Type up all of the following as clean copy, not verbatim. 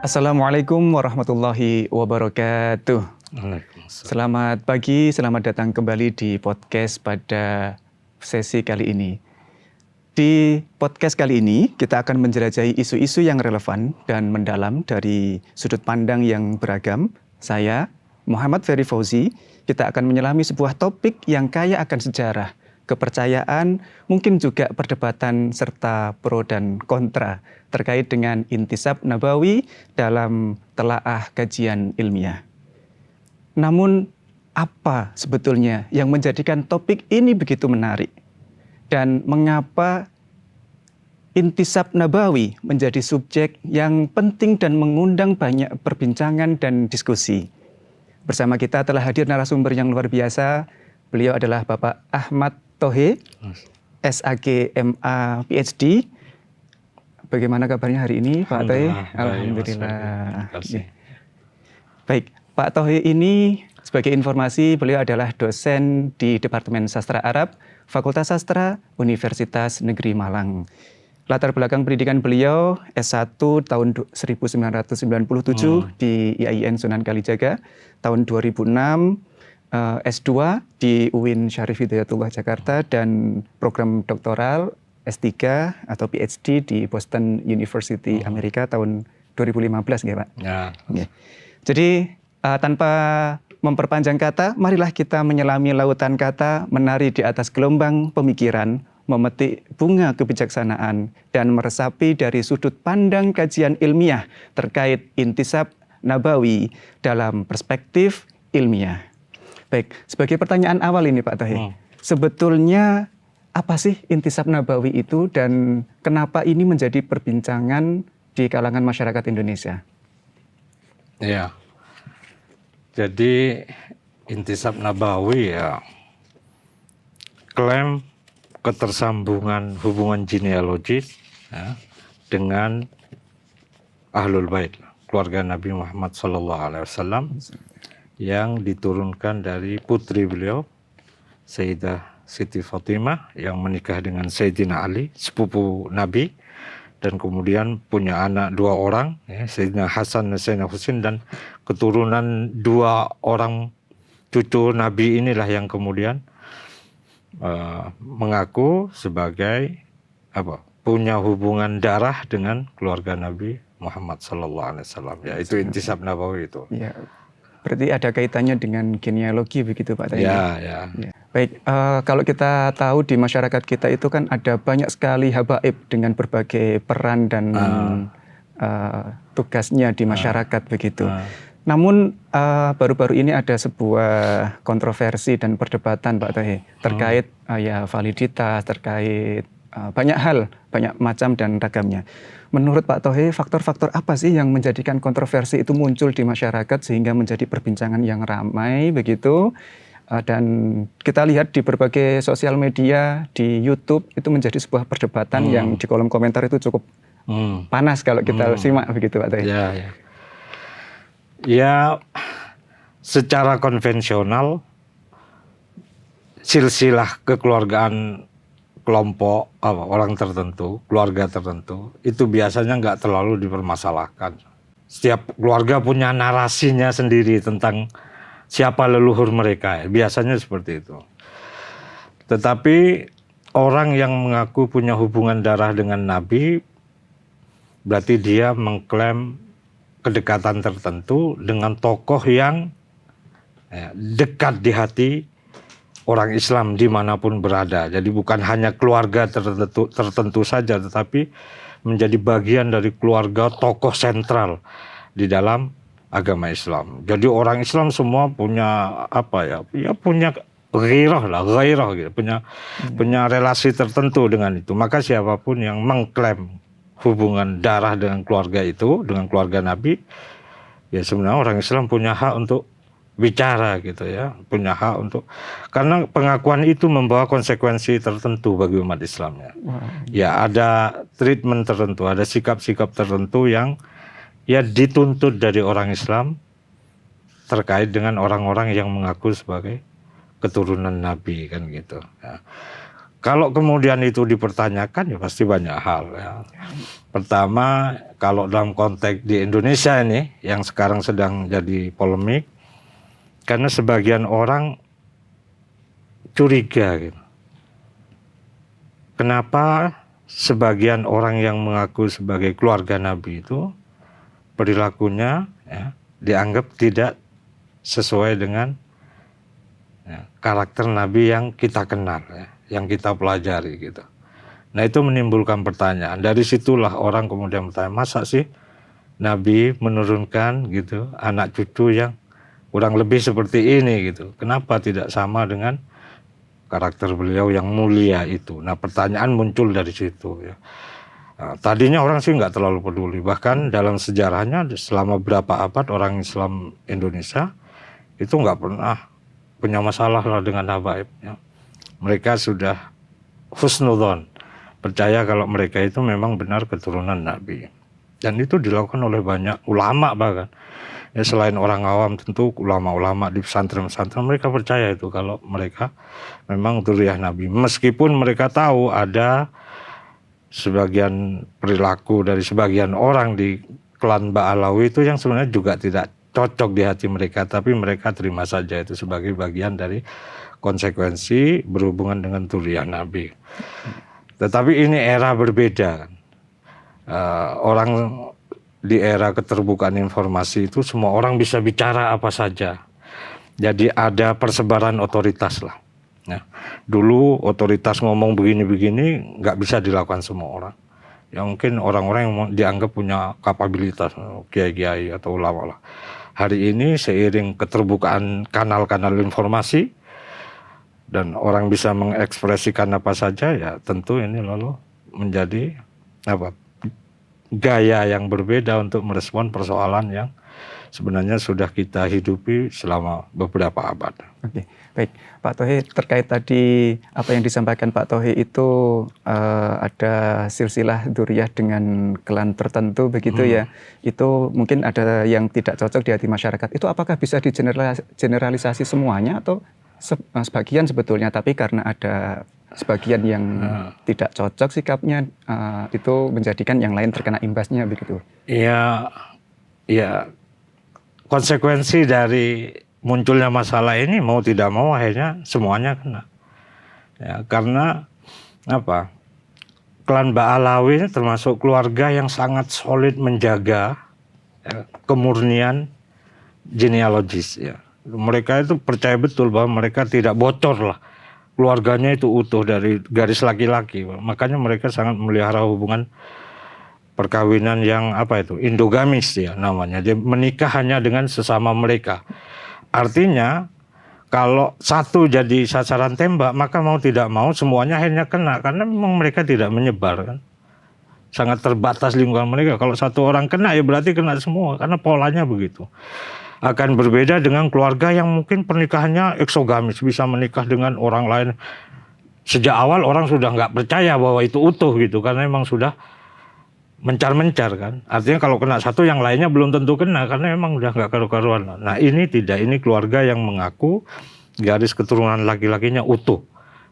Assalamualaikum warahmatullahi wabarakatuh. Waalaikumsalam. Selamat pagi, selamat datang kembali di podcast pada sesi kali ini. Di podcast kali ini kita akan menjelajahi isu-isu yang relevan dan mendalam dari sudut pandang yang beragam. Saya, Muhammad Ferry Fauzi, kita akan menyelami sebuah topik yang kaya akan sejarah, kepercayaan, mungkin juga perdebatan serta pro dan kontra terkait dengan intisab nabawi dalam telaah kajian ilmiah. Namun apa sebetulnya yang menjadikan topik ini begitu menarik? Dan mengapa intisab nabawi menjadi subjek yang penting dan mengundang banyak perbincangan dan diskusi? Bersama kita telah hadir narasumber yang luar biasa. Beliau adalah Bapak Ahmad Thohir, SAG MA PhD. Bagaimana kabarnya hari ini, Pak Thohir? Alhamdulillah. Baik, Pak Thohir ini sebagai informasi beliau adalah dosen di Departemen Sastra Arab, Fakultas Sastra, Universitas Negeri Malang. Latar belakang pendidikan beliau S1 tahun 1997 di IAIN Sunan Kalijaga, tahun 2006 S2 di UIN Syarif Hidayatullah Jakarta, dan program doktoral S3 atau PhD di Boston University Amerika tahun 2015 ya Pak? Ya. Ya. Jadi tanpa memperpanjang kata, marilah kita menyelami lautan kata, menari di atas gelombang pemikiran, memetik bunga kebijaksanaan, dan meresapi dari sudut pandang kajian ilmiah terkait intisab nabawi dalam perspektif ilmiah. Baik, sebagai pertanyaan awal ini Pak Thohir, sebetulnya apa sih intisab nabawi itu dan kenapa ini menjadi perbincangan di kalangan masyarakat Indonesia? Ya, jadi intisab nabawi ya klaim ketersambungan hubungan genealogis ya, dengan Ahlul Bait, keluarga Nabi Muhammad SAW yang diturunkan dari putri beliau, Sayyidah Siti Fatimah, yang menikah dengan Sayyidina Ali, sepupu Nabi, dan kemudian punya anak 2 orang, ya, Sayyidina Hasan dan Sayyidina Husain, dan keturunan 2 orang cucu Nabi inilah yang kemudian mengaku sebagai punya hubungan darah dengan keluarga Nabi Muhammad SAW. Ya, itu intisab nabawi itu. Ya, berarti ada kaitannya dengan genealogi begitu Pak Thohir? Ya. Baik, kalau kita tahu di masyarakat kita itu kan ada banyak sekali habaib dengan berbagai peran dan tugasnya di masyarakat begitu. Namun baru-baru ini ada sebuah kontroversi dan perdebatan Pak Thohir terkait validitas, terkait banyak hal, banyak macam dan ragamnya. Menurut Pak Thohir, faktor-faktor apa sih yang menjadikan kontroversi itu muncul di masyarakat sehingga menjadi perbincangan yang ramai begitu? Dan kita lihat di berbagai sosial media, di YouTube itu menjadi sebuah perdebatan yang di kolom komentar itu cukup panas kalau kita simak begitu Pak Thohir. Ya, secara konvensional silsilah kekeluargaan kelompok orang tertentu, keluarga tertentu, itu biasanya nggak terlalu dipermasalahkan. Setiap keluarga punya narasinya sendiri tentang siapa leluhur mereka, biasanya seperti itu. Tetapi orang yang mengaku punya hubungan darah dengan Nabi, berarti dia mengklaim kedekatan tertentu dengan tokoh yang dekat di hati orang Islam dimanapun berada. Jadi bukan hanya keluarga tertentu saja, tetapi menjadi bagian dari keluarga tokoh sentral di dalam agama Islam. Jadi orang Islam semua punya punya gairah gitu, punya relasi tertentu dengan itu. Maka siapapun yang mengklaim hubungan darah dengan keluarga itu, dengan keluarga Nabi, ya sebenarnya orang Islam punya hak untuk bicara gitu ya, punya hak untuk, karena pengakuan itu membawa konsekuensi tertentu bagi umat Islamnya. Ya ada treatment tertentu, ada sikap-sikap tertentu yang ya dituntut dari orang Islam terkait dengan orang-orang yang mengaku sebagai keturunan Nabi kan gitu. Ya. kalau kemudian itu dipertanyakan ya pasti banyak hal ya. Pertama, kalau dalam konteks di Indonesia ini yang sekarang sedang jadi polemik, karena sebagian orang curiga gitu. Kenapa sebagian orang yang mengaku sebagai keluarga Nabi itu perilakunya ya, dianggap tidak sesuai dengan ya, karakter Nabi yang kita kenal, ya, yang kita pelajari gitu. Nah itu menimbulkan pertanyaan. Dari situlah orang kemudian bertanya, masa sih Nabi menurunkan gitu anak cucu yang kurang lebih seperti ini gitu. Kenapa tidak sama dengan karakter beliau yang mulia itu? Nah pertanyaan muncul dari situ ya. Nah, tadinya orang sih nggak terlalu peduli. Bahkan dalam sejarahnya selama berapa abad orang Islam Indonesia itu nggak pernah punya masalah lah dengan habaib ya. Mereka sudah husnudzon, percaya kalau mereka itu memang benar keturunan Nabi. Dan itu dilakukan oleh banyak ulama bahkan. Ya, selain orang awam tentu ulama-ulama di pesantren-pesantren mereka percaya itu kalau mereka memang dzurriyyah Nabi. Meskipun mereka tahu ada sebagian perilaku dari sebagian orang di klan Ba'alawi itu yang sebenarnya juga tidak cocok di hati mereka, tapi mereka terima saja itu sebagai bagian dari konsekuensi berhubungan dengan dzurriyyah Nabi. Tetapi ini era berbeda. Orang di era keterbukaan informasi itu semua orang bisa bicara apa saja. Jadi ada persebaran otoritas lah. Ya. Dulu otoritas ngomong begini-begini nggak bisa dilakukan semua orang. Ya mungkin orang-orang yang dianggap punya kapabilitas, kiai-kiai atau ulama lah. Hari ini seiring keterbukaan kanal-kanal informasi dan orang bisa mengekspresikan apa saja, ya tentu ini lalu menjadi gaya yang berbeda untuk merespon persoalan yang sebenarnya sudah kita hidupi selama beberapa abad. Oke, baik Pak Thohir, terkait tadi apa yang disampaikan Pak Thohir itu ada silsilah dzurriyyah dengan klan tertentu begitu ya, itu mungkin ada yang tidak cocok di hati masyarakat. Itu apakah bisa digeneralisasi semuanya atau sebagian sebetulnya, tapi karena ada sebagian yang tidak cocok sikapnya, itu menjadikan yang lain terkena imbasnya begitu? Iya, ya konsekuensi dari munculnya masalah ini mau tidak mau akhirnya semuanya kena. Ya, karena apa? Klan Ba'alawi termasuk keluarga yang sangat solid menjaga ya, kemurnian genealogis ya. Mereka itu percaya betul bahwa mereka tidak bocor lah. Keluarganya itu utuh dari garis laki-laki. Makanya mereka sangat memelihara hubungan perkawinan yang endogamis ya namanya. Dia menikah hanya dengan sesama mereka. Artinya kalau satu jadi sasaran tembak, maka mau tidak mau semuanya akhirnya kena. Karena memang mereka tidak menyebar kan. Sangat terbatas lingkungan mereka. Kalau satu orang kena ya berarti kena semua. Karena polanya begitu. Akan berbeda dengan keluarga yang mungkin pernikahannya eksogamis, bisa menikah dengan orang lain. Sejak awal orang sudah nggak percaya bahwa itu utuh gitu, karena memang sudah mencar-mencar kan. Artinya kalau kena satu yang lainnya belum tentu kena, karena memang udah nggak karu-karuan. Nah ini tidak, ini keluarga yang mengaku garis keturunan laki-lakinya utuh.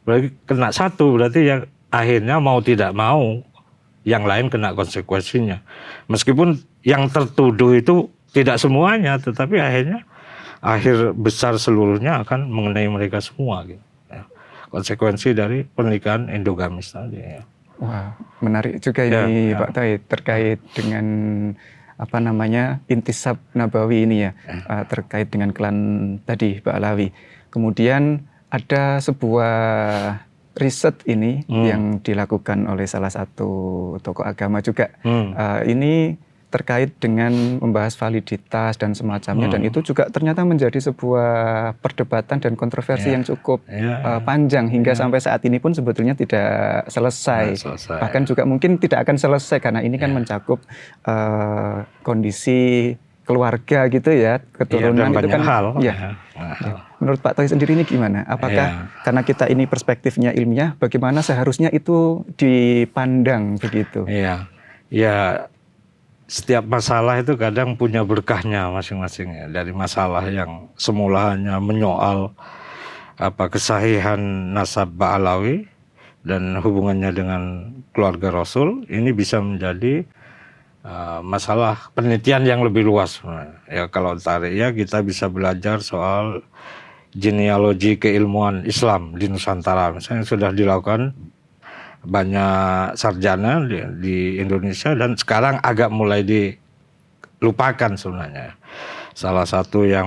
Berarti kena satu, berarti yang akhirnya mau tidak mau yang lain kena konsekuensinya. Meskipun yang tertuduh itu tidak semuanya, tetapi akhir besar seluruhnya akan mengenai mereka semua gitu. Ya. Konsekuensi dari pernikahan endogamis tadi ya. Wah, menarik juga ini Pak Thohir terkait dengan intisab Nabawi ini ya, terkait dengan klan tadi Ba'alawi. Kemudian ada sebuah riset ini yang dilakukan oleh salah satu tokoh agama juga. Ini terkait dengan membahas validitas dan semacamnya, dan itu juga ternyata menjadi sebuah perdebatan dan kontroversi yang cukup panjang hingga sampai saat ini pun sebetulnya tidak selesai. Bahkan juga mungkin tidak akan selesai karena ini kan mencakup kondisi keluarga gitu ya, keturunan itu kan hal. Menurut Pak Thohir sendiri ini gimana? Apakah karena kita ini perspektifnya ilmiah, bagaimana seharusnya itu dipandang begitu? Ya, setiap masalah itu kadang punya berkahnya masing-masing ya. Dari masalah yang semula hanya menyoal kesahihan nasab Ba'alawi, dan hubungannya dengan keluarga Rasul, ini bisa menjadi masalah penelitian yang lebih luas. Ya, kalau tarik ya, kita bisa belajar soal genealogi keilmuan Islam di Nusantara. Misalnya sudah dilakukan banyak sarjana di Indonesia dan sekarang agak mulai dilupakan sebenarnya. Salah satu yang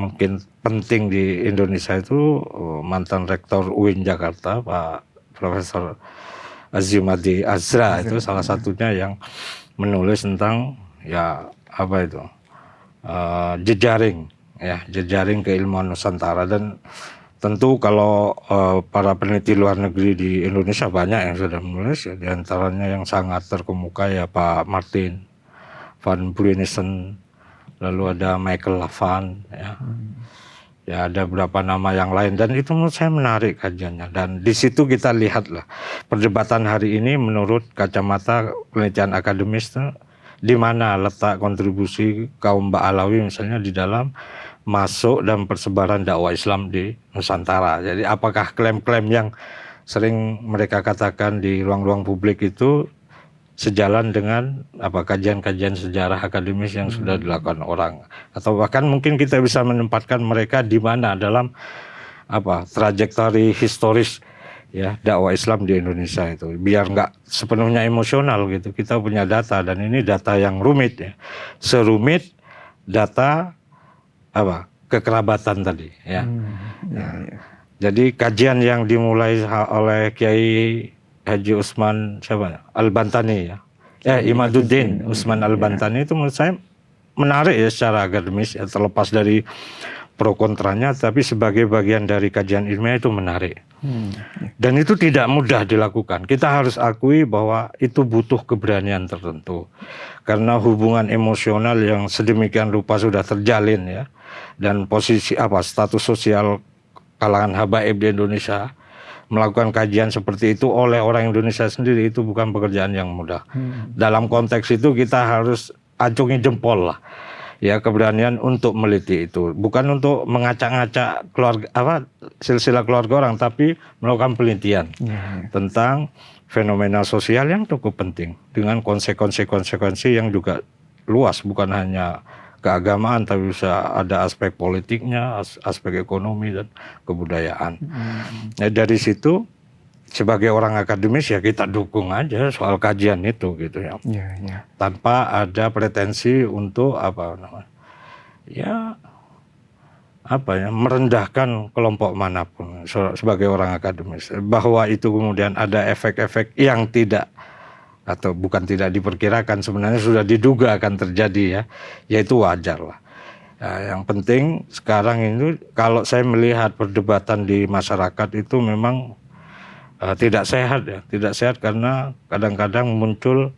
mungkin penting di Indonesia itu mantan rektor UIN Jakarta, Pak Profesor Azimadi Azra, itu salah satunya yang menulis tentang ya apa itu jejaring keilmuan Nusantara. Dan tentu kalau para peneliti luar negeri di Indonesia banyak yang sudah menulis, ya, diantaranya yang sangat terkemuka ya Pak Martin van Bruinissen, lalu ada Michael Lavand, ya ada beberapa nama yang lain, dan itu menurut saya menarik kajiannya. Dan di situ kita lihatlah perdebatan hari ini menurut kacamata penelitian akademis di mana letak kontribusi kaum Ba'alawi misalnya di dalam masuk dan persebaran dakwah Islam di Nusantara. Jadi apakah klaim-klaim yang sering mereka katakan di ruang-ruang publik itu sejalan dengan kajian-kajian sejarah akademis yang sudah dilakukan orang, atau bahkan mungkin kita bisa menempatkan mereka di mana dalam trajektori historis ya dakwah Islam di Indonesia itu, biar nggak sepenuhnya emosional gitu. Kita punya data, dan ini data yang rumit ya, serumit data kekerabatan tadi ya. Jadi kajian yang dimulai oleh Kiai Haji Usman Al-Bantani Imaduddin Usman Al-Bantani itu menurut saya menarik ya secara akademis ya, terlepas dari pro kontranya, tapi sebagai bagian dari kajian ilmiah itu menarik. Dan itu tidak mudah dilakukan. Kita harus akui bahwa itu butuh keberanian tertentu, karena hubungan emosional yang sedemikian rupa sudah terjalin ya, dan posisi status sosial kalangan habaib di Indonesia, melakukan kajian seperti itu oleh orang Indonesia sendiri itu bukan pekerjaan yang mudah. Dalam konteks itu kita harus acungi jempol lah ya, keberanian untuk meliti itu, bukan untuk mengacak-ngacak keluarga silsilah keluarga orang, tapi melakukan penelitian tentang fenomena sosial yang cukup penting dengan konsekuensi yang juga luas, bukan hanya keagamaan, tapi bisa ada aspek politiknya, aspek ekonomi dan kebudayaan. Nah, dari situ sebagai orang akademis ya kita dukung aja soal kajian itu gitu ya. Tanpa ada pretensi untuk merendahkan kelompok manapun sebagai orang akademis. Bahwa itu kemudian ada efek-efek yang tidak atau bukan tidak diperkirakan, sebenarnya sudah diduga akan terjadi ya, yaitu wajar lah. Ya, yang penting sekarang ini kalau saya melihat perdebatan di masyarakat itu memang tidak sehat ya, tidak sehat karena kadang-kadang muncul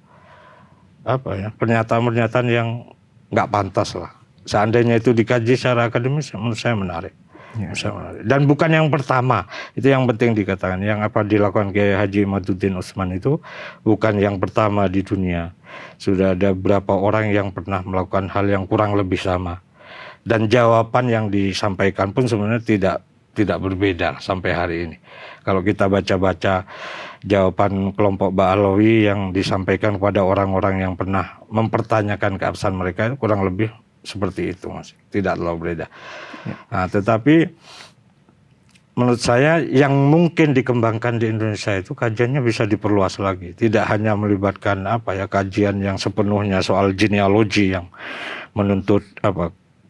pernyataan-pernyataan yang nggak pantas lah. Seandainya itu dikaji secara akademis, menurut saya menarik. Dan bukan yang pertama, itu yang penting dikatakan. Yang dilakukan Kiai Haji Imaduddin Usman itu bukan yang pertama di dunia. Sudah ada beberapa orang yang pernah melakukan hal yang kurang lebih sama. Dan jawaban yang disampaikan pun sebenarnya tidak berbeda sampai hari ini. Kalau kita baca-baca jawaban kelompok Ba'alawi yang disampaikan kepada orang-orang yang pernah mempertanyakan keabsahan mereka, kurang lebih seperti itu, Mas. Tidak terlalu berbeda. Nah, tetapi menurut saya yang mungkin dikembangkan di Indonesia itu kajiannya bisa diperluas lagi. Tidak hanya melibatkan kajian yang sepenuhnya soal genealogi yang menuntut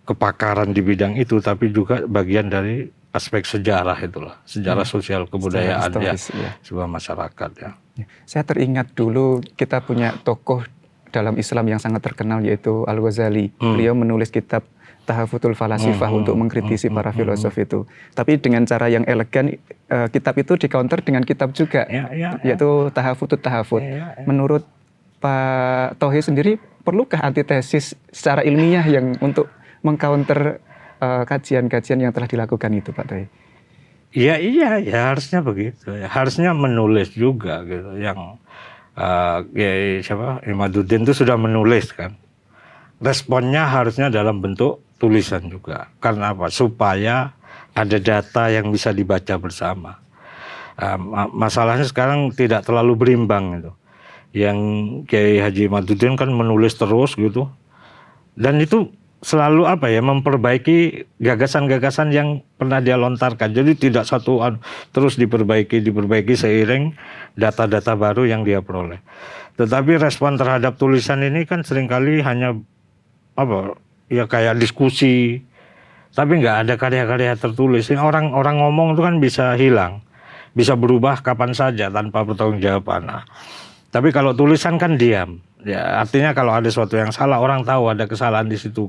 kepakaran di bidang itu, tapi juga bagian dari aspek sejarah itulah, sejarah sosial kebudayaan sebuah masyarakat ya. Saya teringat dulu kita punya tokoh dalam Islam yang sangat terkenal yaitu Al-Ghazali. Beliau menulis kitab Tahafutul Falasifah untuk mengkritisi para filosof itu. Tapi dengan cara yang elegan, kitab itu di-counter dengan kitab juga, yaitu Tahafutut Tahafut. Menurut Pak Tauhid sendiri, perlukah antitesis secara ilmiah yang untuk mengcounter kajian-kajian yang telah dilakukan itu, Pak Tauhid? Iya, harusnya begitu. Harusnya menulis juga gitu. Yang Imaduddin itu sudah menulis kan. Responnya harusnya dalam bentuk tulisan juga. Karena apa? Supaya ada data yang bisa dibaca bersama. Masalahnya sekarang tidak terlalu berimbang gitu. Yang Kiai Haji Maduddin kan menulis terus gitu, dan itu selalu memperbaiki gagasan-gagasan yang pernah dia lontarkan. Jadi tidak satu terus diperbaiki seiring data-data baru yang dia peroleh. Tetapi respon terhadap tulisan ini kan seringkali hanya kayak diskusi, tapi nggak ada karya-karya tertulis. Orang ngomong itu kan bisa hilang, bisa berubah kapan saja tanpa pertanggungjawaban. Tapi kalau tulisan kan diam. Ya, artinya kalau ada sesuatu yang salah, orang tahu ada kesalahan di situ.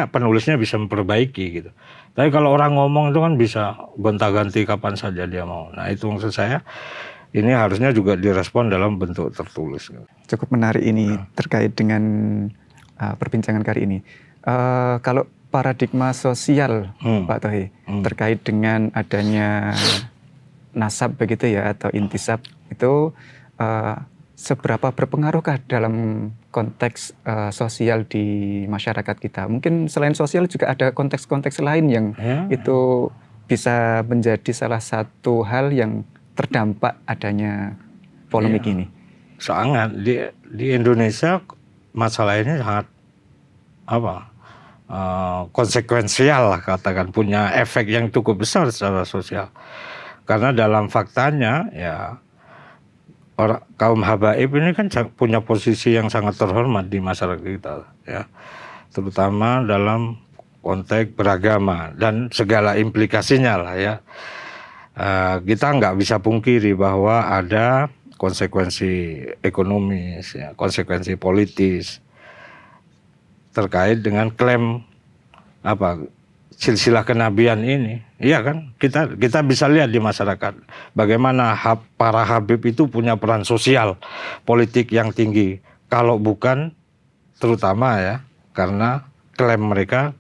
Penulisnya bisa memperbaiki gitu. Tapi kalau orang ngomong itu kan bisa gonta-ganti kapan saja dia mau. Nah, itu maksud saya, ini harusnya juga direspon dalam bentuk tertulis. Cukup menarik ini terkait dengan perbincangan kali ini. Kalau paradigma sosial, Pak Tohi, terkait dengan adanya nasab begitu ya, atau intisab, itu seberapa berpengaruhkah dalam konteks sosial di masyarakat kita? Mungkin selain sosial juga ada konteks-konteks lain yang itu bisa menjadi salah satu hal yang terdampak adanya polemik ini. Sangat di Indonesia masalah ini sangat konsekuensial lah, katakan, punya efek yang cukup besar secara sosial. Karena dalam faktanya ya, kaum habaib ini kan punya posisi yang sangat terhormat di masyarakat kita ya, terutama dalam konteks beragama dan segala implikasinya lah ya. Kita nggak bisa pungkiri bahwa ada konsekuensi ekonomis ya, konsekuensi politis terkait dengan klaim silsilah kenabian ini. Iya kan, kita bisa lihat di masyarakat bagaimana para habib itu punya peran sosial politik yang tinggi. Kalau bukan terutama ya karena klaim mereka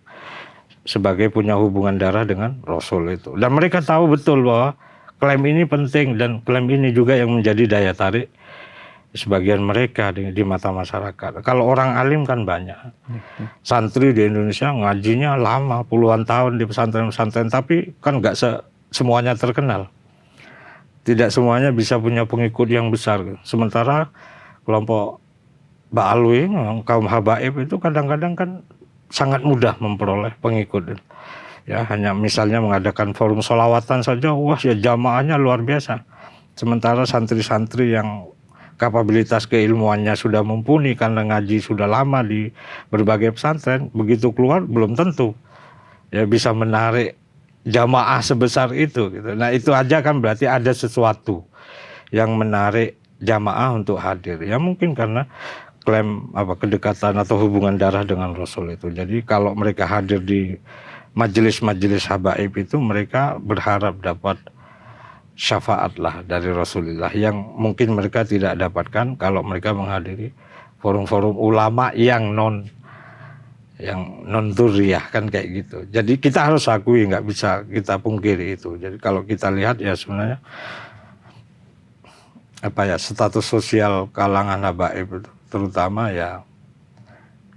sebagai punya hubungan darah dengan Rasul itu. Dan mereka tahu betul bahwa klaim ini penting, dan klaim ini juga yang menjadi daya tarik sebagian mereka di mata masyarakat. Kalau orang alim kan banyak. Santri di Indonesia ngajinya lama, puluhan tahun di pesantren-pesantren, tapi kan nggak semuanya terkenal. Tidak semuanya bisa punya pengikut yang besar. Sementara kelompok Ba'alwi, kaum habaib itu kadang-kadang kan sangat mudah memperoleh pengikut. Ya, hanya misalnya mengadakan forum sholawatan saja, ya jamaahnya luar biasa. Sementara santri-santri yang kapabilitas keilmuannya sudah mumpuni karena ngaji sudah lama di berbagai pesantren, begitu keluar belum tentu ya bisa menarik jamaah sebesar itu gitu. Nah, itu aja kan berarti ada sesuatu yang menarik jamaah untuk hadir. Ya mungkin karena klaim kedekatan atau hubungan darah dengan Rasul itu. Jadi kalau mereka hadir di majelis-majelis habaib itu, mereka berharap dapat syafaat lah dari Rasulullah yang mungkin mereka tidak dapatkan kalau mereka menghadiri forum-forum ulama yang non dzurriyah kan kayak gitu. Jadi kita harus akui, nggak bisa kita pungkiri itu. Jadi kalau kita lihat ya sebenarnya status sosial kalangan habaib itu terutama ya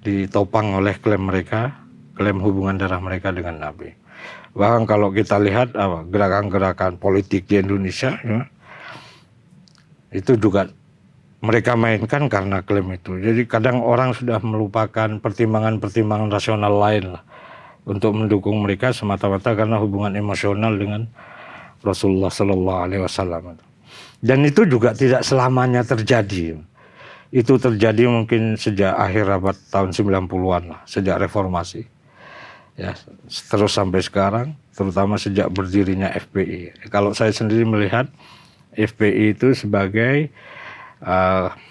ditopang oleh klaim mereka, klaim hubungan darah mereka dengan Nabi. Bahkan kalau kita lihat gerakan-gerakan politik di Indonesia ya, itu juga mereka mainkan karena klaim itu. Jadi kadang orang sudah melupakan pertimbangan-pertimbangan rasional lain lah untuk mendukung mereka semata-mata karena hubungan emosional dengan Rasulullah Sallallahu Alaihi Wasallam. Dan itu juga tidak selamanya terjadi. Itu terjadi mungkin sejak akhir abad tahun 90-an lah, sejak reformasi. Ya, terus sampai sekarang, terutama sejak berdirinya FPI. Kalau saya sendiri melihat FPI itu sebagai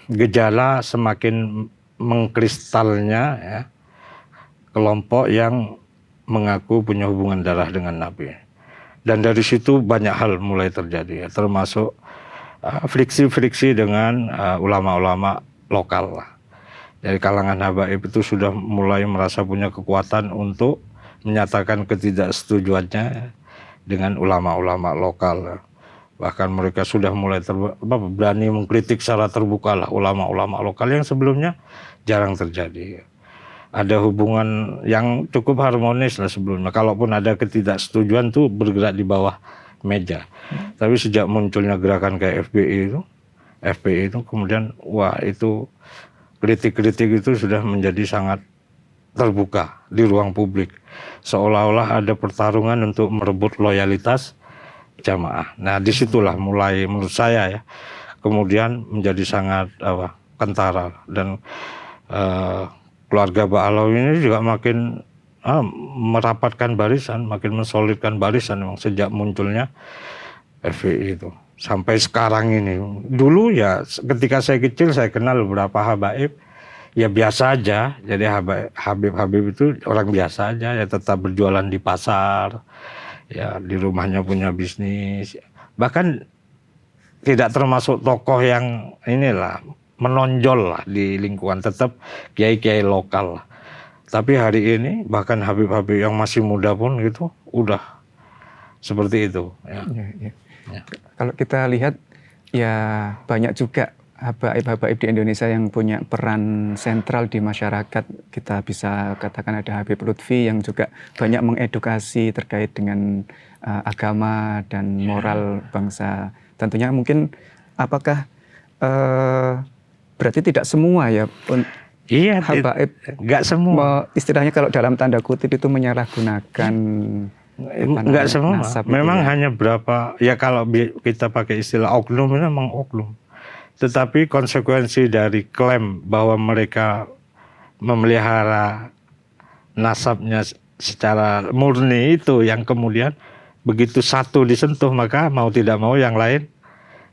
gejala semakin mengkristalnya ya, kelompok yang mengaku punya hubungan darah dengan Nabi. Dan dari situ banyak hal mulai terjadi ya, termasuk friksi-friksi dengan ulama-ulama lokal lah. Dari kalangan habaib itu sudah mulai merasa punya kekuatan untuk menyatakan ketidaksetujuannya dengan ulama-ulama lokal. Bahkan mereka sudah mulai berani mengkritik secara terbuka lah ulama-ulama lokal yang sebelumnya jarang terjadi. Ada hubungan yang cukup harmonis lah sebelumnya. Kalaupun ada ketidaksetujuan tuh bergerak di bawah meja. Tapi sejak munculnya gerakan kayak FPI itu kemudian wah itu kritik-kritik itu sudah menjadi sangat terbuka di ruang publik. Seolah-olah ada pertarungan untuk merebut loyalitas jamaah. Nah disitulah mulai menurut saya ya kemudian menjadi sangat kentara dan keluarga Pak Alawi ini juga makin merapatkan barisan, makin mensolidkan barisan memang sejak munculnya FPI itu sampai sekarang ini. Dulu ya ketika saya kecil saya kenal beberapa habaib ya biasa aja, jadi Habib itu orang biasa aja ya tetap berjualan di pasar, ya di rumahnya punya bisnis, bahkan tidak termasuk tokoh yang inilah menonjol lah di lingkungan, tetap kiai-kiai lokal lah. Tapi hari ini bahkan Habib-Habib yang masih muda pun gitu udah seperti itu. Ya. Ya. Kalau kita lihat ya banyak juga habaib-habaib di Indonesia yang punya peran sentral di masyarakat. Kita bisa katakan ada Habib Lutfi yang juga banyak mengedukasi terkait dengan agama dan moral bangsa. Tentunya mungkin apakah berarti tidak semua ya iya, habaib nggak semua. Istilahnya kalau dalam tanda kutip itu menyalahgunakan nggak semua. Memang ya. hanya berapa ya kalau kita pakai istilah oknum itu memang oknum. Tetapi konsekuensi dari klaim bahwa mereka memelihara nasabnya secara murni itu yang kemudian begitu satu disentuh maka mau tidak mau yang lain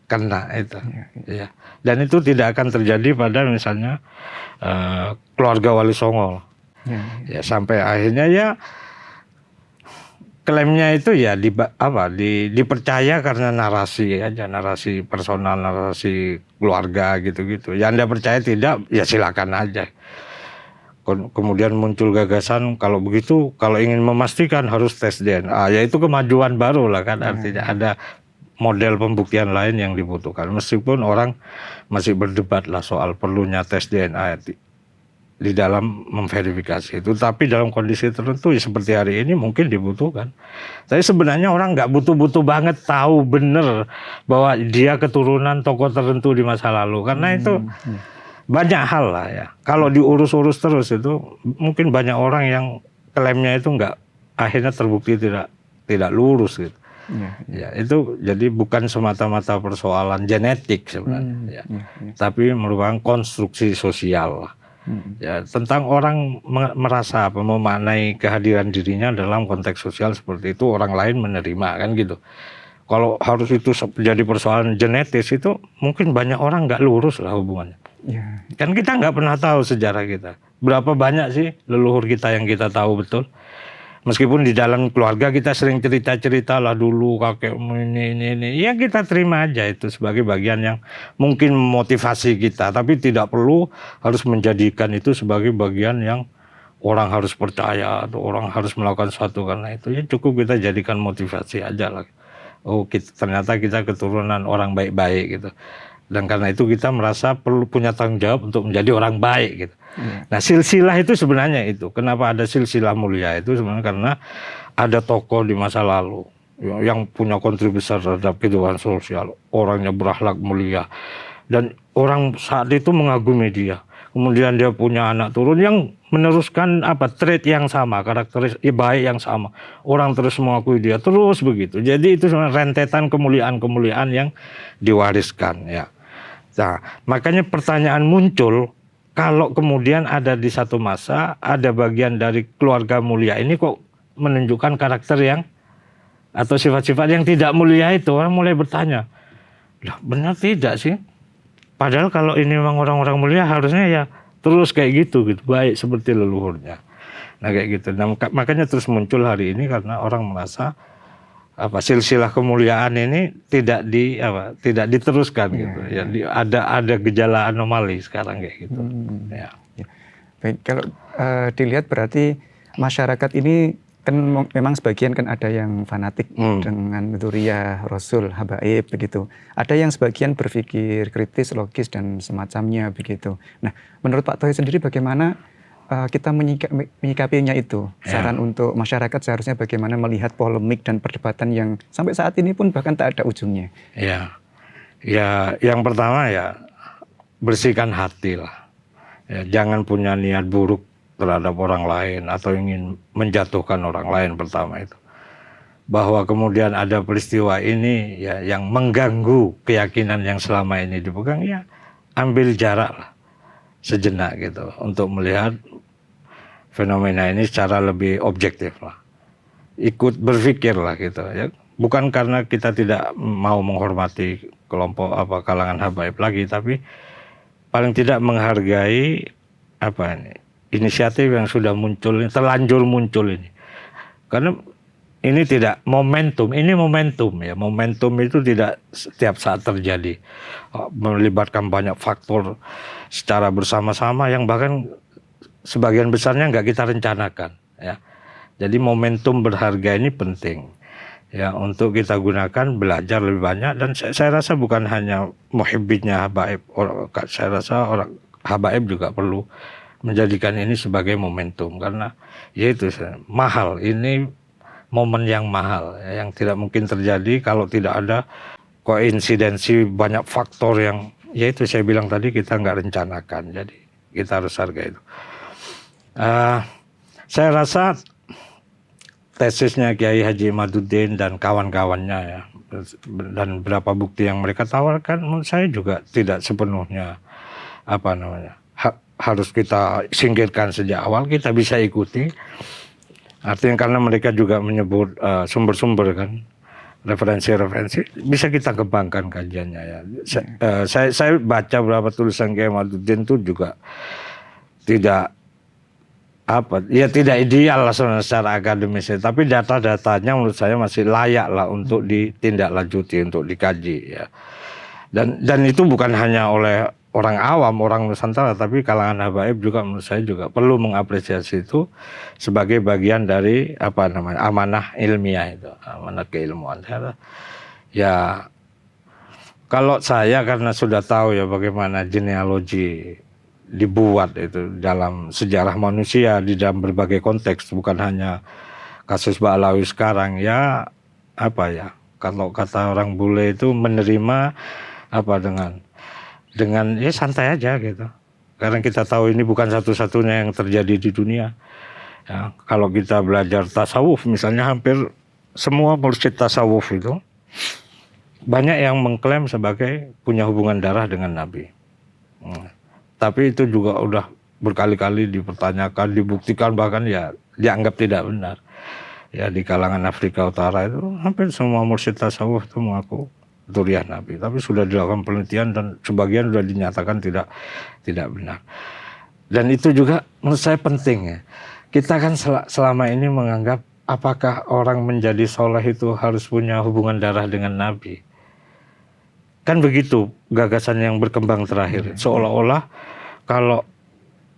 kena itu. Ya. Dan itu tidak akan terjadi pada misalnya keluarga Wali Songo. Ya sampai akhirnya ya klaimnya itu ya dipercaya karena narasi aja, narasi personal, narasi keluarga gitu-gitu. Ya Anda percaya tidak, ya silakan aja. Kemudian muncul gagasan kalau begitu, kalau ingin memastikan harus tes DNA. Ya itu kemajuan baru lah kan, artinya ada model pembuktian lain yang dibutuhkan. Meskipun orang masih berdebat lah soal perlunya tes DNA di dalam memverifikasi itu, tapi dalam kondisi tertentu ya seperti hari ini mungkin dibutuhkan. Tapi sebenarnya orang nggak butuh-butuh banget tahu benar bahwa dia keturunan tokoh tertentu di masa lalu, karena itu banyak hal lah ya. Kalau diurus-urus terus itu mungkin banyak orang yang klaimnya itu nggak akhirnya terbukti tidak lurus gitu. Ya itu jadi bukan semata-mata persoalan genetik sebenarnya, tapi merupakan konstruksi sosial lah. Ya, tentang orang merasa memaknai kehadiran dirinya dalam konteks sosial seperti itu, orang lain menerima kan gitu. Kalau harus itu jadi persoalan genetis itu mungkin banyak orang nggak lurus lah hubungannya. Kan kita nggak pernah tahu sejarah kita. Berapa banyak sih leluhur kita yang kita tahu betul. Meskipun di dalam keluarga kita sering cerita-cerita lah dulu kakekmu ini. Ya kita terima aja itu sebagai bagian yang mungkin memotivasi kita. Tapi tidak perlu harus menjadikan itu sebagai bagian yang orang harus percaya atau orang harus melakukan sesuatu karena itu. Ya cukup kita jadikan motivasi aja lah. Oh ternyata kita keturunan orang baik-baik gitu. Dan karena itu kita merasa perlu punya tanggung jawab untuk menjadi orang baik gitu. Nah silsilah itu sebenarnya itu. Kenapa ada silsilah mulia itu sebenarnya karena ada tokoh di masa lalu yang punya kontribusi terhadap kehidupan sosial. Orangnya berakhlak mulia. Dan orang saat itu mengagumi dia. Kemudian dia punya anak turun yang meneruskan trait yang sama, karakteristik baik yang sama. Orang terus mengakui dia, terus begitu. Jadi itu sebenarnya rentetan kemuliaan-kemuliaan yang diwariskan ya. Nah, makanya pertanyaan muncul, kalau kemudian ada di satu masa, ada bagian dari keluarga mulia ini kok menunjukkan karakter yang, atau sifat-sifat yang tidak mulia itu, orang mulai bertanya, lah benar tidak sih? Padahal kalau ini memang orang-orang mulia harusnya ya terus kayak gitu, baik seperti leluhurnya. Nah kayak gitu, nah, makanya terus muncul hari ini karena orang merasa silsilah kemuliaan ini tidak diteruskan gitu. Ya, ada gejala anomali sekarang kayak gitu. Ya. Baik, kalau dilihat berarti masyarakat ini kan memang sebagian kan ada yang fanatik dengan dzurriyyah Rasul, habaib begitu. Ada yang sebagian berpikir kritis, logis dan semacamnya begitu. Nah, menurut Pak Thohir sendiri bagaimana kita menyikapinya itu? Saran untuk masyarakat seharusnya bagaimana melihat polemik dan perdebatan yang sampai saat ini pun bahkan tak ada ujungnya? Ya, yang pertama ya bersihkan hati lah. Ya, jangan punya niat buruk terhadap orang lain atau ingin menjatuhkan orang lain pertama itu. Bahwa kemudian ada peristiwa ini ya yang mengganggu keyakinan yang selama ini dipegang, ya ambil jarak lah sejenak gitu untuk melihat fenomena ini secara lebih objektif lah. Ikut berpikir lah gitu ya. Bukan karena kita tidak mau menghormati kelompok kalangan habaib lagi, tapi paling tidak menghargai inisiatif yang sudah muncul, terlanjur muncul ini. Karena ini tidak momentum, ini momentum ya. Momentum itu tidak setiap saat terjadi. Melibatkan banyak faktor secara bersama-sama yang bahkan sebagian besarnya nggak kita rencanakan ya. Jadi momentum berharga ini penting ya untuk kita gunakan, belajar lebih banyak. Dan saya rasa bukan hanya muhibbinnya habaib, saya rasa orang habaib juga perlu menjadikan ini sebagai momentum, karena yaitu mahal, ini momen yang mahal ya, yang tidak mungkin terjadi kalau tidak ada koinsidensi banyak faktor yang yaitu saya bilang tadi kita nggak rencanakan. Jadi kita harus hargai itu. Saya rasa tesisnya Kiai Haji Imaduddin dan kawan-kawannya ya, dan berapa bukti yang mereka tawarkan, menurut saya juga tidak sepenuhnya harus kita singkirkan sejak awal. Kita bisa ikuti. Artinya karena mereka juga menyebut sumber-sumber kan, referensi-referensi, bisa kita kembangkan kajiannya ya. Saya baca beberapa tulisan Kiai Imaduddin itu juga tidak tidak ideal lah secara akademis, tapi data-datanya menurut saya masih layak lah untuk ditindaklanjuti, untuk dikaji ya. Dan itu bukan hanya oleh orang awam, orang Nusantara, tapi kalangan habaib juga menurut saya juga perlu mengapresiasi itu sebagai bagian dari amanah ilmiah itu, amanah keilmuan. Ya kalau saya karena sudah tahu ya bagaimana genealogi dibuat itu dalam sejarah manusia di dalam berbagai konteks, bukan hanya kasus Ba'alawi sekarang ya, kalau kata orang bule itu menerima dengan ya santai aja gitu. Karena kita tahu ini bukan satu-satunya yang terjadi di dunia. Ya, kalau kita belajar tasawuf misalnya, hampir semua mursyid tasawuf itu banyak yang mengklaim sebagai punya hubungan darah dengan Nabi. Tapi itu juga udah berkali-kali dipertanyakan, dibuktikan, bahkan ya dianggap tidak benar. Ya di kalangan Afrika Utara itu hampir semua mursyid tasawuf itu mengaku dzurriyyah Nabi, tapi sudah dilakukan penelitian dan sebagian sudah dinyatakan tidak benar. Dan itu juga menurut saya penting ya. Kita kan selama ini menganggap apakah orang menjadi soleh itu harus punya hubungan darah dengan Nabi. Kan begitu gagasan yang berkembang terakhir. Seolah-olah kalau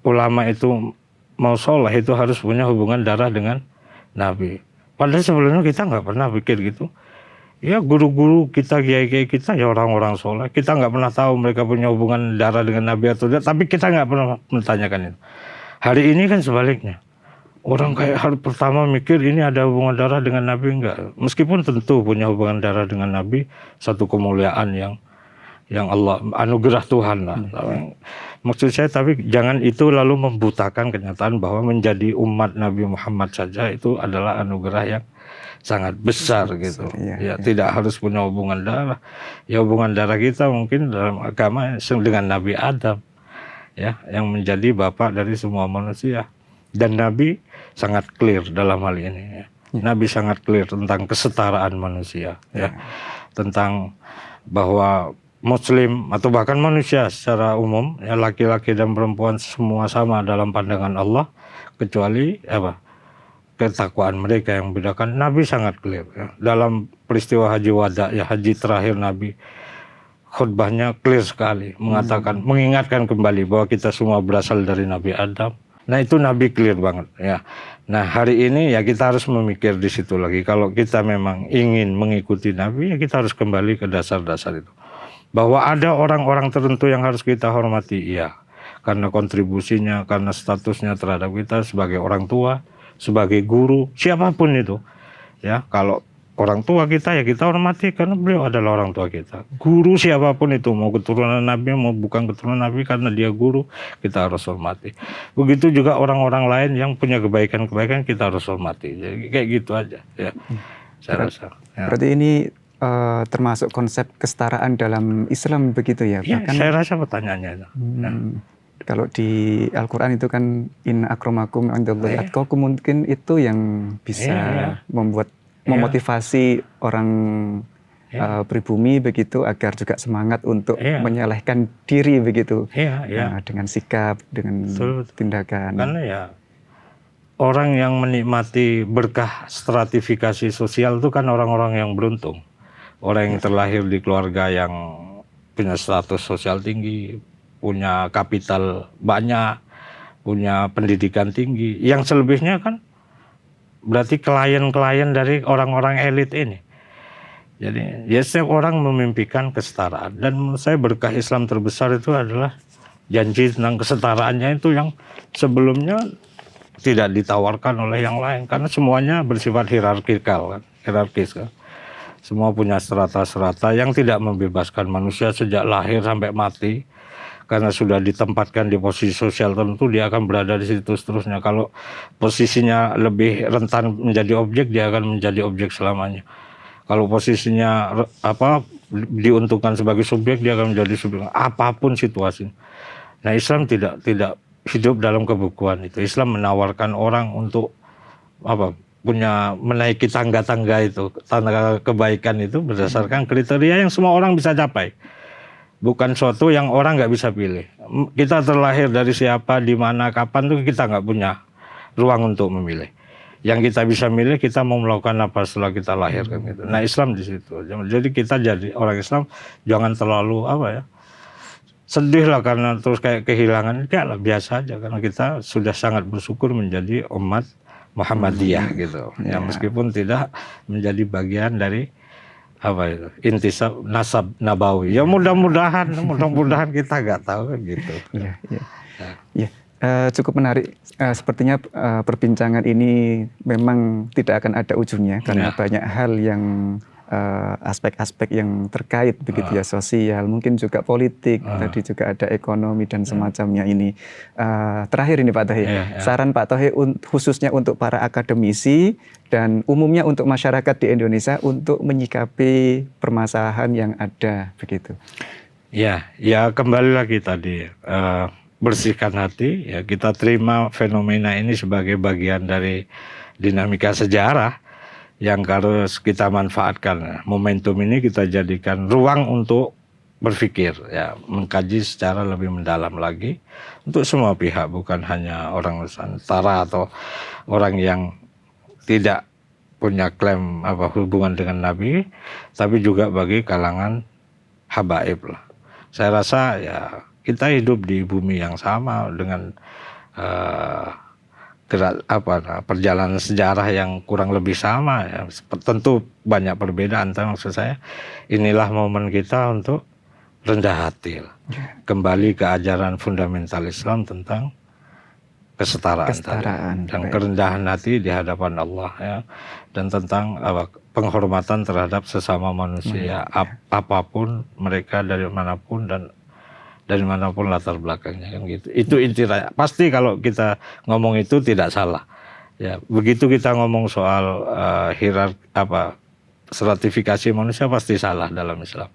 ulama itu mau soleh itu harus punya hubungan darah dengan Nabi. Padahal sebelumnya kita nggak pernah pikir gitu. Ya guru-guru kita, kiai-kiai kita ya orang-orang soleh. Kita nggak pernah tahu mereka punya hubungan darah dengan Nabi atau tidak. Tapi kita nggak pernah menanyakan itu. Hari ini kan sebaliknya. Orang kayak hari pertama mikir ini ada hubungan darah dengan Nabi enggak. Meskipun tentu punya hubungan darah dengan Nabi, satu kemuliaan yang Allah anugerah Tuhan lah. Maksud saya, tapi jangan itu lalu membutakan kenyataan bahwa menjadi umat Nabi Muhammad saja itu adalah anugerah yang sangat besar gitu. Ya, tidak harus punya hubungan darah. Ya hubungan darah kita mungkin dalam agama dengan Nabi Adam ya, yang menjadi bapak dari semua manusia. Dan Nabi sangat clear dalam hal ini ya. Nabi sangat clear tentang kesetaraan manusia ya. Tentang bahwa Muslim atau bahkan manusia secara umum ya, laki-laki dan perempuan semua sama dalam pandangan Allah, kecuali ketakwaan mereka yang membedakan. Nabi sangat clear ya. Dalam peristiwa Haji Wada ya, haji terakhir Nabi, khutbahnya clear sekali, mengatakan, mengingatkan kembali bahwa kita semua berasal dari Nabi Adam. Nah itu Nabi clear banget ya. Nah hari ini ya kita harus memikir di situ lagi. Kalau kita memang ingin mengikuti Nabi ya kita harus kembali ke dasar-dasar itu. Bahwa ada orang-orang tertentu yang harus kita hormati, iya. karena kontribusinya, karena statusnya terhadap kita sebagai orang tua, sebagai guru, siapapun itu. Ya, kalau orang tua kita ya kita hormati karena beliau adalah orang tua kita. Guru siapapun itu, mau keturunan Nabi mau bukan keturunan Nabi, karena dia guru kita harus hormati. Begitu juga orang-orang lain yang punya kebaikan-kebaikan kita harus hormati. Jadi kayak gitu aja ya. Saya rasa. Ya. Berarti ini termasuk konsep kesetaraan dalam Islam begitu ya? Ya, Bahkan, saya rasa pertanyaannya itu. Kalau di Al-Quran itu kan in akramakum indallahi atqakum, mungkin itu yang bisa membuat memotivasi orang pribumi begitu agar juga semangat untuk menyalehkan diri begitu. Dengan sikap, dengan tindakan. Karena ya orang yang menikmati berkah stratifikasi sosial itu kan orang-orang yang beruntung. Orang yang terlahir di keluarga yang punya status sosial tinggi, punya kapital banyak, punya pendidikan tinggi. Yang selebihnya kan berarti klien-klien dari orang-orang elit ini. Jadi ya setiap orang memimpikan kesetaraan. Dan menurut saya berkah Islam terbesar itu adalah janji tentang kesetaraannya itu yang sebelumnya tidak ditawarkan oleh yang lain. Karena semuanya bersifat hierarkis kan. Semua punya strata-strata yang tidak membebaskan manusia sejak lahir sampai mati. Karena sudah ditempatkan di posisi sosial tertentu, dia akan berada di situ seterusnya. Kalau posisinya lebih rentan menjadi objek, dia akan menjadi objek selamanya. Kalau posisinya diuntungkan sebagai subjek, dia akan menjadi subjek. Apapun situasi. Nah, Islam tidak hidup dalam kebukuan itu. Islam menawarkan orang untuk menaiki tangga-tangga itu, tangga kebaikan itu berdasarkan kriteria yang semua orang bisa capai. Bukan suatu yang orang nggak bisa pilih. Kita terlahir dari siapa, di mana, kapan tuh kita nggak punya ruang untuk memilih. Yang kita bisa milih, kita mau melakukan apa setelah kita lahir kan gitu. Nah, Islam di situ. Jadi kita jadi orang Islam jangan terlalu sedih lah karena terus kayak kehilangan. Enggak lah, biasa aja karena kita sudah sangat bersyukur menjadi umat Muhammadiyah gitu. Ya meskipun tidak menjadi bagian dari intisab nasab nabawi. Ya mudah-mudahan kita nggak tahu kan gitu. Cukup menarik. Sepertinya perbincangan ini memang tidak akan ada ujungnya karena banyak hal yang aspek-aspek yang terkait begitu ya, sosial, mungkin juga politik, tadi juga ada ekonomi dan semacamnya ini. Terakhir ini Pak Tohe, saran Pak Tohe khususnya untuk para akademisi dan umumnya untuk masyarakat di Indonesia untuk menyikapi permasalahan yang ada begitu. Ya kembali lagi tadi bersihkan hati, ya kita terima fenomena ini sebagai bagian dari dinamika sejarah yang harus kita manfaatkan. Momentum ini kita jadikan ruang untuk berpikir, ya, mengkaji secara lebih mendalam lagi untuk semua pihak, bukan hanya orang Nusantara atau orang yang tidak punya klaim hubungan dengan Nabi, tapi juga bagi kalangan habaib lah. Saya rasa ya kita hidup di bumi yang sama dengan perjalanan sejarah yang kurang lebih sama ya. Tentu banyak perbedaan, tapi maksud saya inilah momen kita untuk rendah hati lah. Kembali ke ajaran fundamental Islam tentang kesetaraan. Dan kerendahan hati di hadapan Allah ya, dan tentang penghormatan terhadap sesama manusia, apapun mereka, dari manapun dan dari manapun latar belakangnya kan gitu. Itu intinya. Pasti kalau kita ngomong itu tidak salah. Ya, begitu kita ngomong soal stratifikasi manusia pasti salah dalam Islam.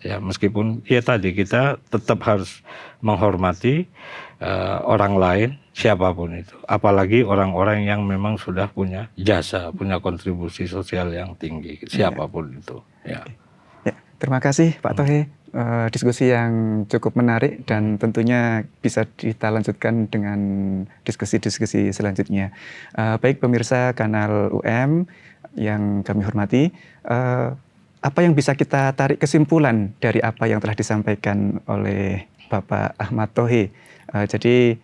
Ya, meskipun ya tadi kita tetap harus menghormati orang lain siapapun itu. Apalagi orang-orang yang memang sudah punya jasa, punya kontribusi sosial yang tinggi, siapapun itu. Ya. Ya, terima kasih Pak Tohe. Diskusi yang cukup menarik dan tentunya bisa kita lanjutkan dengan diskusi-diskusi selanjutnya. Baik pemirsa kanal UM yang kami hormati, apa yang bisa kita tarik kesimpulan dari apa yang telah disampaikan oleh Bapak Ahmad Tohe? Jadi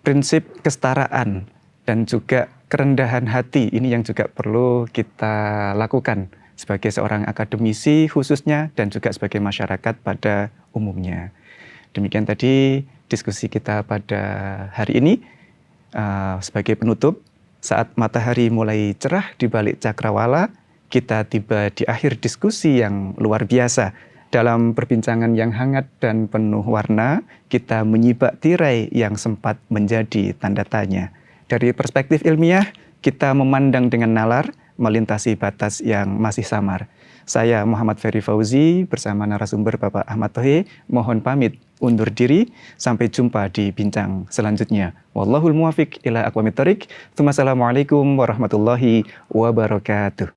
prinsip kesetaraan dan juga kerendahan hati ini yang juga perlu kita lakukan sebagai seorang akademisi khususnya dan juga sebagai masyarakat pada umumnya. Demikian tadi diskusi kita pada hari ini. Sebagai penutup, saat matahari mulai cerah di balik cakrawala, kita tiba di akhir diskusi yang luar biasa. Dalam perbincangan yang hangat dan penuh warna, kita menyibak tirai yang sempat menjadi tanda tanya. Dari perspektif ilmiah, kita memandang dengan nalar, melintasi batas yang masih samar. Saya Muhammad Ferry Fauzi bersama narasumber Bapak Ahmad Thohe, mohon pamit undur diri. Sampai jumpa di bincang selanjutnya. Wallahul muwafiq ila aqwamit thoriq. Assalamualaikum warahmatullahi wabarakatuh.